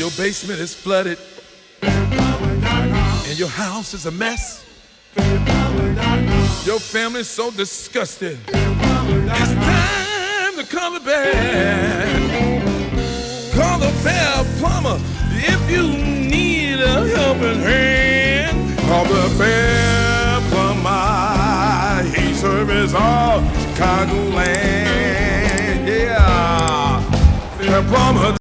Your basement is flooded and your house is a mess. Your family's so disgusted. It's time to call the bed. Call the fair plumber if you need a helping hand. Call the fair plumber. He serves all Chicagoland. Yeah, fair plumber.